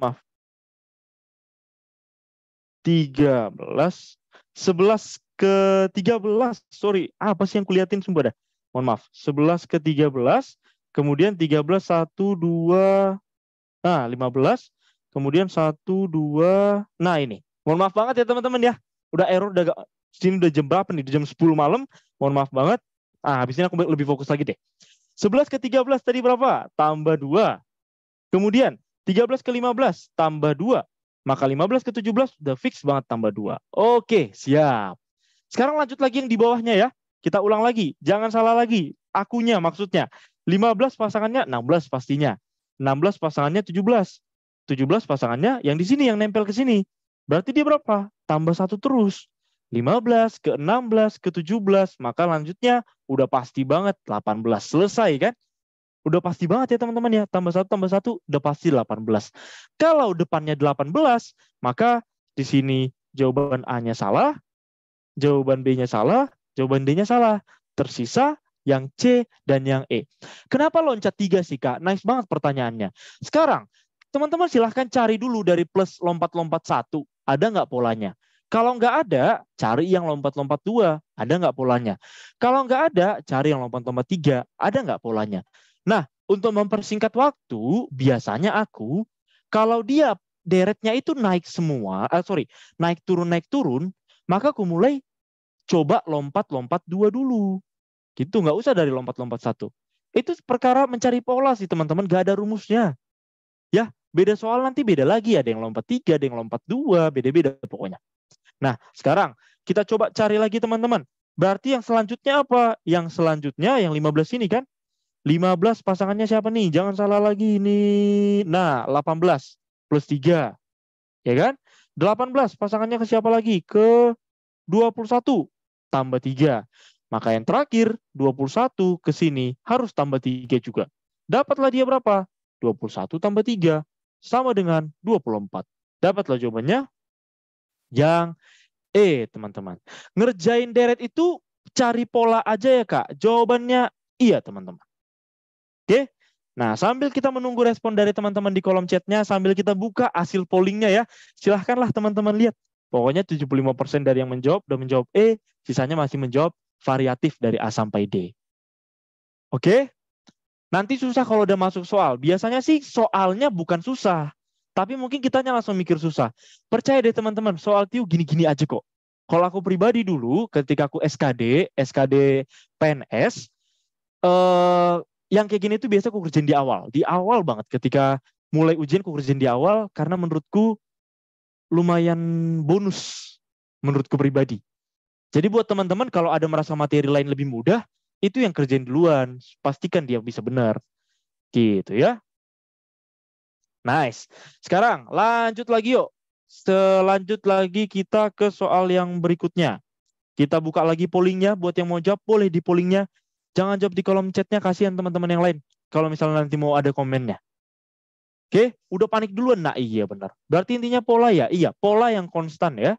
maaf. 13. 11 ke 13. Sorry, apa sih yang kuliatin sumpah dah. Mohon maaf. 11 ke 13. Kemudian 13, 1, 2. Nah, 15. Kemudian 1, 2. Nah, ini. Mohon maaf banget ya teman-teman ya. Udah error, sini udah jam berapa nih? Jam 10 malam. Mohon maaf banget. Habis ini aku lebih fokus lagi deh. 11 ke 13 tadi berapa? Tambah 2. Kemudian 13 ke 15 tambah 2. Maka 15 ke 17 udah fix banget tambah 2. Oke, siap. Sekarang lanjut lagi yang di bawahnya ya. Kita ulang lagi. Jangan salah lagi. Akunya maksudnya. 15 pasangannya 16 pastinya. 16 pasangannya 17. 17 pasangannya yang di sini yang nempel ke sini. Berarti dia berapa? Tambah 1 terus. 15 ke 16 ke 17. Maka lanjutnya udah pasti banget 18. Selesai kan? Udah pasti banget ya teman-teman ya. Tambah 1 udah pasti 18. Kalau depannya 18, maka di sini jawaban A-nya salah, jawaban B-nya salah, jawaban D-nya salah. Tersisa yang C dan yang E. Kenapa loncat 3 sih Kak? Nice banget pertanyaannya. Sekarang, teman-teman silahkan cari dulu dari plus lompat-lompat 1. Ada nggak polanya? Kalau nggak ada, cari yang lompat-lompat 2. Ada nggak polanya? Kalau nggak ada, cari yang lompat-lompat 3. Ada nggak polanya? Nah, untuk mempersingkat waktu, biasanya aku, kalau dia deretnya itu naik semua, naik turun, maka aku mulai coba lompat-lompat 2 dulu. Gitu, nggak usah dari lompat-lompat 1. Itu perkara mencari pola sih teman-teman, nggak ada rumusnya. Ya, beda soal nanti beda lagi, ada yang lompat 3, ada yang lompat 2, beda-beda pokoknya. Nah, sekarang kita coba cari lagi teman-teman. Berarti yang selanjutnya apa? Yang selanjutnya yang 15 ini kan? 15 pasangannya siapa nih? Jangan salah lagi ini. Nah, 18 plus 3. Ya kan? 18 pasangannya ke siapa lagi? Ke 21 tambah 3. Maka yang terakhir 21 ke sini harus tambah 3 juga. Dapatlah dia berapa? 21 tambah 3 sama dengan 24. Dapatlah jawabannya yang E, teman-teman. Ngerjain deret itu cari pola aja ya, Kak. Jawabannya iya, teman-teman. Oke, nah sambil kita menunggu respon dari teman-teman di kolom chatnya, sambil kita buka hasil pollingnya ya, silahkanlah teman-teman lihat. Pokoknya 75% dari yang menjawab udah menjawab E, sisanya masih menjawab variatif dari A sampai D. Oke, nanti susah kalau udah masuk soal. Biasanya sih soalnya bukan susah, tapi mungkin kitanya langsung mikir susah. Percaya deh teman-teman, soal TIU gini-gini aja kok. Kalau aku pribadi dulu, ketika aku SKD PNS, yang kayak gini tuh biasa aku kerjain di awal banget ketika mulai ujian aku kerjain di awal karena menurutku lumayan bonus menurutku pribadi. Jadi buat teman-teman kalau ada merasa materi lain lebih mudah, itu yang kerjain duluan, pastikan dia bisa benar. Gitu ya. Nice. Sekarang lanjut lagi yuk. Selanjut lagi kita ke soal yang berikutnya. Kita buka lagi pollingnya, buat yang mau jawab boleh di pollingnya. Jangan jawab di kolom chatnya, kasihan teman-teman yang lain. Kalau misalnya nanti mau ada komennya. Oke, udah panik duluan. Nah, iya benar. Berarti intinya pola ya? Iya, pola yang konstan ya.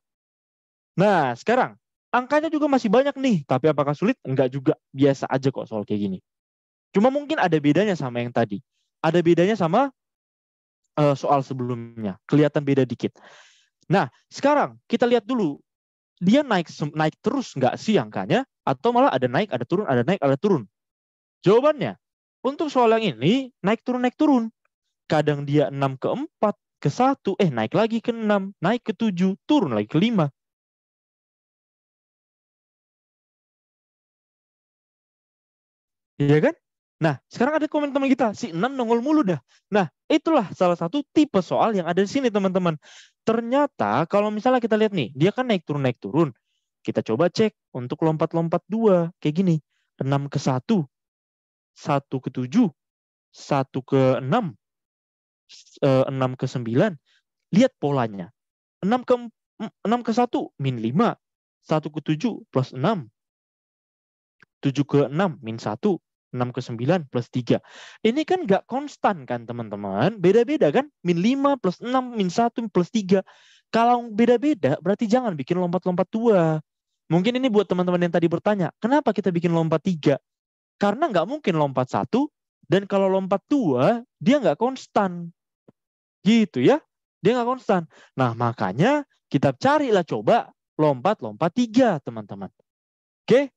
Nah, sekarang angkanya juga masih banyak nih. Tapi apakah sulit? Enggak juga. Biasa aja kok soal kayak gini. Cuma mungkin ada bedanya sama yang tadi. Ada bedanya sama soal sebelumnya. Kelihatan beda dikit. Nah, sekarang kita lihat dulu. Dia naik terus nggak sih angkanya? Atau malah ada naik, ada turun, ada naik, ada turun? Jawabannya, untuk soal yang ini, naik turun, naik turun. Kadang dia 6 ke 4, ke 1, naik lagi ke 6, naik ke 7, turun lagi ke 5. Iya kan? Nah, sekarang ada komen teman kita, si 6 nongol mulu dah. Nah, itulah salah satu tipe soal yang ada di sini, teman-teman. Ternyata kalau misalnya kita lihat nih, dia kan naik turun, naik turun. Kita coba cek untuk lompat-lompat dua. Kayak gini, 6 ke 1, 1 ke 7, 1 ke 6, 6 ke 9. Lihat polanya. 6 ke 6 ke 1 min 5, 1 ke 7 plus 6, 7 ke 6 min 1, 6 ke 9 plus 3. Ini kan nggak konstan kan teman-teman? Beda-beda kan? Min 5 plus 6 min 1 plus 3. Kalau beda-beda berarti jangan bikin lompat-lompat dua. Mungkin ini buat teman-teman yang tadi bertanya, kenapa kita bikin lompat 3? Karena nggak mungkin lompat 1, dan kalau lompat 2, dia nggak konstan. Gitu ya. Dia nggak konstan. Nah, makanya kita carilah coba lompat-lompat 3, teman-teman. Oke?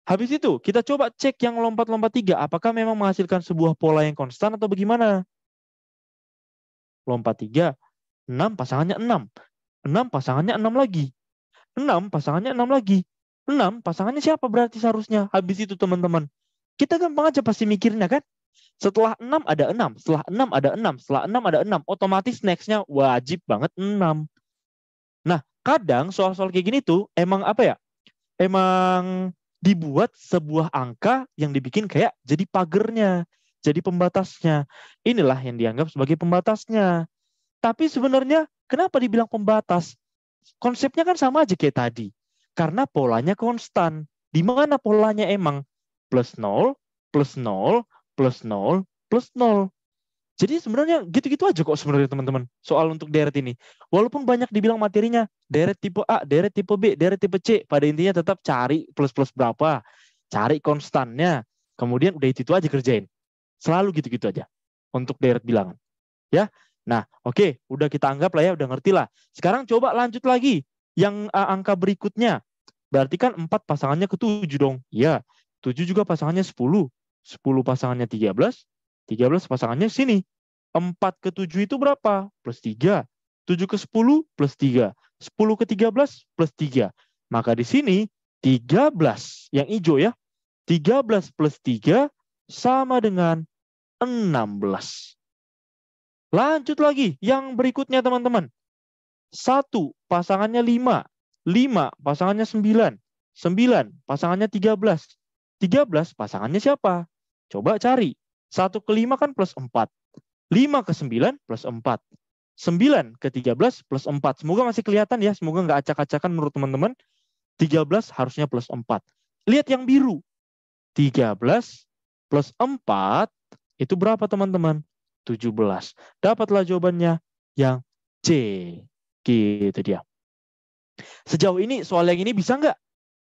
Habis itu, kita coba cek yang lompat-lompat 3. Apakah memang menghasilkan sebuah pola yang konstan atau bagaimana? Lompat 3, 6 pasangannya 6. 6 pasangannya 6 lagi. 6 pasangannya 6 lagi. 6 pasangannya siapa berarti seharusnya? Habis itu, teman-teman. Kita gampang aja pasti mikirnya kan? Setelah 6 ada 6, setelah 6 ada 6, setelah 6 ada 6. Otomatis next-nya wajib banget 6. Nah, kadang soal-soal kayak gini tuh emang apa ya? Emang dibuat sebuah angka yang dibikin kayak jadi pagernya, jadi pembatasnya. Inilah yang dianggap sebagai pembatasnya. Tapi sebenarnya kenapa dibilang pembatas? Konsepnya kan sama aja kayak tadi. Karena polanya konstan. Di mana polanya emang plus 0, plus 0, plus 0, plus 0. Jadi sebenarnya gitu-gitu aja kok sebenarnya teman-teman. Soal untuk deret ini. Walaupun banyak dibilang materinya deret tipe A, deret tipe B, deret tipe C. Pada intinya tetap cari plus-plus berapa. Cari konstannya. Kemudian udah itu aja kerjain. Selalu gitu-gitu aja. Untuk deret bilangan. Ya. Nah, oke. Udah kita anggap lah ya. Udah ngerti lah. Sekarang coba lanjut lagi. Yang angka berikutnya. Berarti kan 4 pasangannya ke 7 dong. Ya. 7 juga pasangannya 10. 10 pasangannya 13. 13 pasangannya sini. 4 ke 7 itu berapa? Plus 3. 7 ke 10 plus 3. 10 ke 13 plus 3. Maka di sini 13 yang hijau ya. 13 plus 3 sama dengan 16. Lanjut lagi yang berikutnya teman-teman. 1 pasangannya 5. 5 pasangannya 9. 9 pasangannya 13. 13 pasangannya siapa? Coba cari. 1 ke 5 kan plus 4. 5 ke 9 plus 4. 9 ke 13 plus 4. Semoga masih kelihatan ya. Semoga nggak acak-acakan menurut teman-teman. 13 harusnya plus 4. Lihat yang biru. 13 plus 4 itu berapa teman-teman? 17. Dapatlah jawabannya yang C. Gitu dia. Sejauh ini soal yang ini bisa nggak?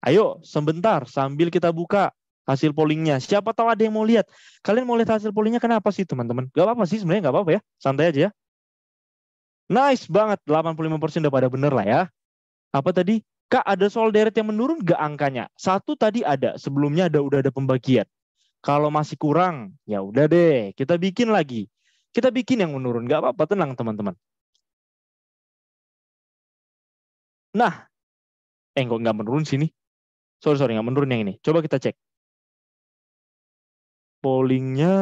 Ayo sebentar sambil kita buka hasil pollingnya. Siapa tahu ada yang mau lihat. Kalian mau lihat hasil pollingnya kenapa sih teman-teman? Gak apa-apa sih sebenarnya, gak apa-apa ya. Santai aja ya. Nice banget. 85% udah pada bener lah ya. Apa tadi? Kak, ada soal deret yang menurun gak angkanya? Satu tadi ada. Sebelumnya udah ada pembagian. Kalau masih kurang, ya udah deh. Kita bikin lagi. Kita bikin yang menurun. Gak apa-apa, tenang teman-teman. Nah, kok nggak menurun sini? Sorry, nggak menurun yang ini. Coba kita cek. Pollingnya.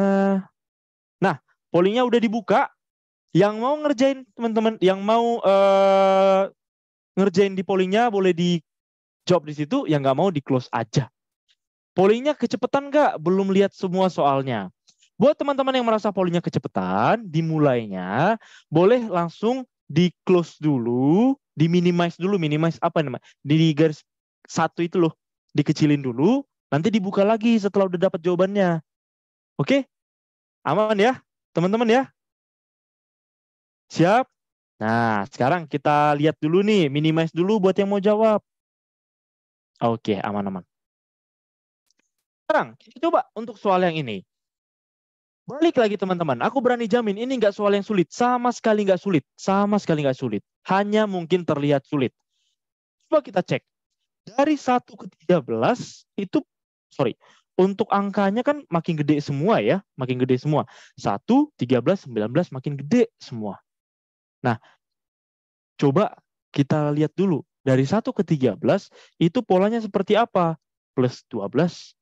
Nah, pollingnya udah dibuka. Yang mau ngerjain teman-teman, yang mau ngerjain di pollingnya boleh di job di situ, yang nggak mau di close aja. Pollingnya kecepatan nggak? Belum lihat semua soalnya. Buat teman-teman yang merasa pollingnya kecepatan, dimulainya boleh langsung di close dulu, di minimize dulu, minimize apa namanya? Di garis satu itu loh, dikecilin dulu, nanti dibuka lagi setelah udah dapat jawabannya. Oke? Aman ya, teman-teman ya? Siap? Nah, sekarang kita lihat dulu nih, minimize dulu buat yang mau jawab. Oke, aman-aman. Sekarang, kita coba untuk soal yang ini. Balik lagi teman-teman, aku berani jamin ini nggak soal yang sulit. Sama sekali nggak sulit. Sama sekali nggak sulit. Hanya mungkin terlihat sulit. Coba kita cek. Dari 1 ke 13 itu, sorry, untuk angkanya kan makin gede semua ya. Makin gede semua. 1, 13, 19 makin gede semua. Nah, coba kita lihat dulu. Dari 1 ke 13 itu polanya seperti apa? Plus 12.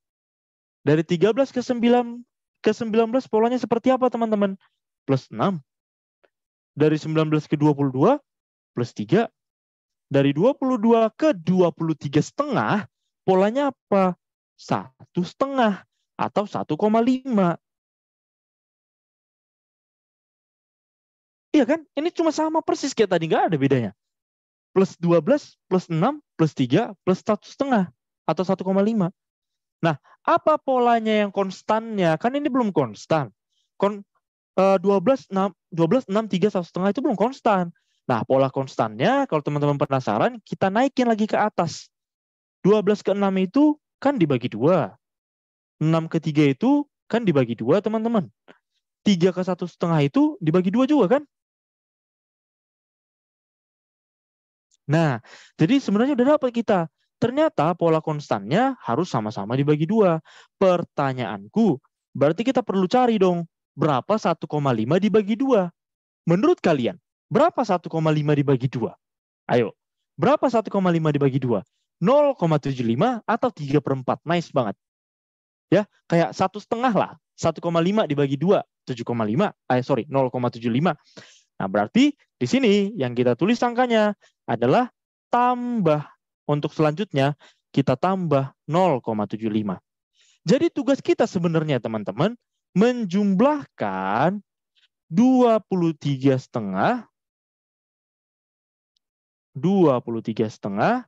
Dari 13 ke 19 polanya seperti apa teman-teman? Plus 6. Dari 19 ke 22 plus 3. Dari 22 ke 23 setengah polanya apa? 1,5 atau 1,5. Iya kan? Ini cuma sama persis kayak tadi, nggak ada bedanya. Plus 12, plus 6, plus 3, plus 1,5 atau 1,5. Nah, apa polanya yang konstannya? Kan ini belum konstan. 12, 6, 12, 6, 3, 1,5 itu belum konstan. Nah, pola konstannya, kalau teman-teman penasaran, kita naikin lagi ke atas. 12 ke 6 itu kan dibagi 2. 6 ke 3 itu kan dibagi 2, teman-teman. 3 ke 1,5 itu dibagi 2 juga kan? Nah, jadi sebenarnya udah dapat kita. Ternyata pola konstannya harus sama-sama dibagi 2. Pertanyaanku, berarti kita perlu cari dong, berapa 1,5 dibagi 2? Menurut kalian, berapa 1,5 dibagi 2? Ayo, berapa 1,5 dibagi 2? 0,75 atau 3/4? Nice banget. Ya, kayak 1,5 lah. 1,5 dibagi 2, 7,5. 0,75. Nah, berarti di sini yang kita tulis angkanya adalah tambah. Untuk selanjutnya, kita tambah 0,75. Jadi tugas kita sebenarnya, teman-teman, menjumlahkan 23,5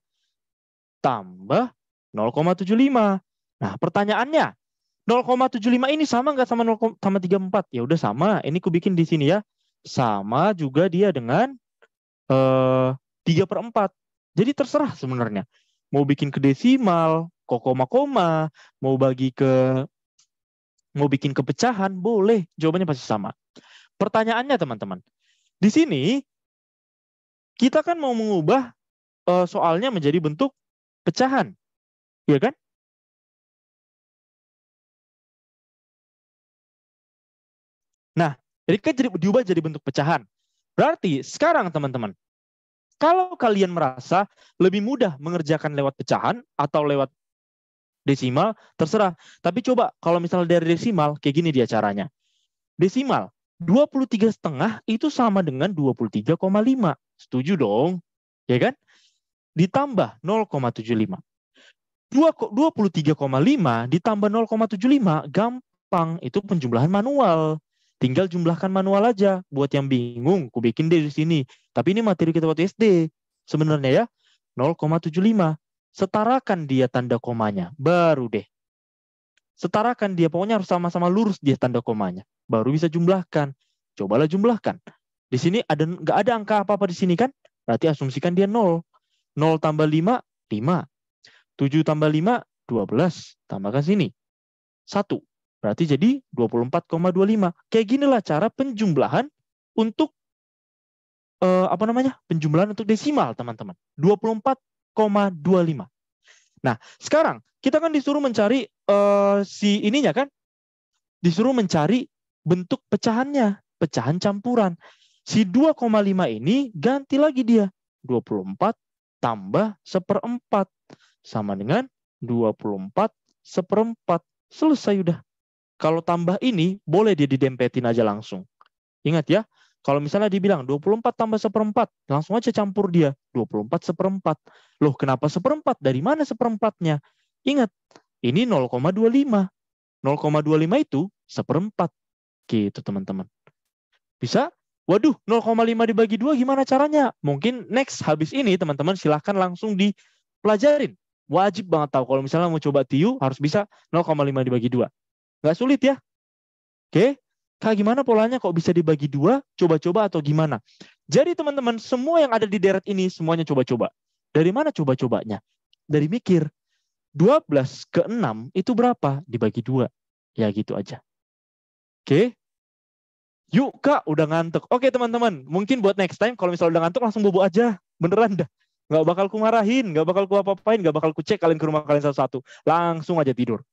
tambah 0,75. Nah, pertanyaannya, 0,75 ini sama nggak sama 0,34? Ya udah sama. Ini ku bikin di sini ya. Sama juga dia dengan 3/4. Jadi terserah sebenarnya. Mau bikin ke desimal, koma-koma, mau bikin ke pecahan, boleh. Jawabannya pasti sama. Pertanyaannya teman-teman, di sini kita kan mau mengubah soalnya menjadi bentuk pecahan, ya kan? Nah, jadi kan diubah jadi bentuk pecahan. Berarti sekarang teman-teman, kalau kalian merasa lebih mudah mengerjakan lewat pecahan atau lewat desimal, terserah. Tapi coba kalau misalnya dari desimal, kayak gini dia caranya. Desimal, 23,5 itu sama dengan 23,5. Setuju dong? Ya kan? Ditambah 0,75. 23,5 ditambah 0,75 gampang, itu penjumlahan manual. Tinggal jumlahkan manual aja. Buat yang bingung, ku bikin deh di sini. Tapi ini materi kita waktu SD. Sebenarnya ya, 0,75. Setarakan dia tanda komanya. Baru deh. Setarakan dia, pokoknya harus sama-sama lurus dia tanda komanya. Baru bisa jumlahkan. Cobalah jumlahkan. Di sini nggak ada angka apa-apa di sini kan? Berarti asumsikan dia 0. 0 tambah 5, 5. 7 tambah 5, 12. Tambahkan sini. 1. Berarti jadi 24,25. Kayak ginilah cara penjumlahan untuk penjumlahan untuk desimal, teman-teman. 24,25. Nah, sekarang kita kan disuruh mencari si ininya kan? Disuruh mencari bentuk pecahannya, pecahan campuran. Si 2,5 ini ganti lagi dia. 24 tambah 1/4 sama dengan 24/1. Selesai udah. Kalau tambah ini, boleh dia didempetin aja langsung. Ingat ya, kalau misalnya dibilang 24 tambah 1/4, langsung aja campur dia. 24/1. Loh, kenapa 1/4? Dari mana 1/4-nya? Ingat, ini 0,25. 0,25 itu 1/4. Gitu, teman-teman. Bisa? Waduh, 0,5 dibagi 2 gimana caranya? Mungkin next habis ini, teman-teman silahkan langsung dipelajarin. Wajib banget tahu. Kalau misalnya mau coba TIU, harus bisa 0,5 dibagi 2. Nggak sulit ya? Oke? Kak, gimana polanya kok bisa dibagi dua? Coba-coba atau gimana? Jadi teman-teman, semua yang ada di deret ini semuanya coba-coba. Dari mana coba-cobanya? Dari mikir. 12 ke 6 itu berapa? Dibagi dua. Ya gitu aja. Oke? Yuk Kak, udah ngantuk. Oke teman-teman, mungkin buat next time kalau misalnya udah ngantuk langsung bobo aja. Beneran dah. Nggak bakal ku marahin, nggak bakal ku apa-apain, nggak bakal ku cek kalian ke rumah kalian satu-satu. Langsung aja tidur.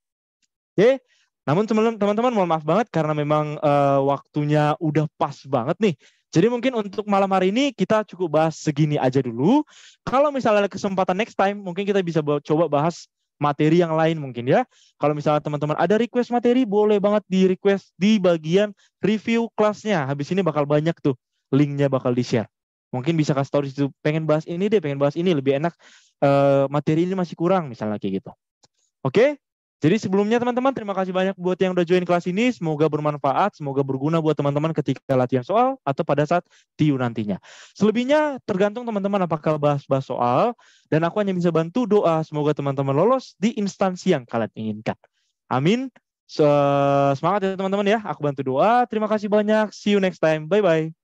Oke? Namun teman-teman mohon maaf banget karena memang waktunya udah pas banget nih. Jadi mungkin untuk malam hari ini kita cukup bahas segini aja dulu. Kalau misalnya ada kesempatan next time, mungkin kita bisa coba bahas materi yang lain mungkin ya. Kalau misalnya teman-teman ada request materi, boleh banget di request di bagian review kelasnya. Habis ini bakal banyak tuh linknya bakal di-share. Mungkin bisa kasih tahu di situ, pengen bahas ini deh, pengen bahas ini, lebih enak materi ini masih kurang misalnya kayak gitu. Oke? Jadi sebelumnya teman-teman terima kasih banyak buat yang udah join kelas ini. Semoga bermanfaat, semoga berguna buat teman-teman ketika latihan soal atau pada saat TIU nantinya. Selebihnya tergantung teman-teman apakah bahas-bahas soal dan aku hanya bisa bantu doa semoga teman-teman lolos di instansi yang kalian inginkan. Amin. Semangat ya teman-teman ya. Aku bantu doa. Terima kasih banyak. See you next time. Bye-bye.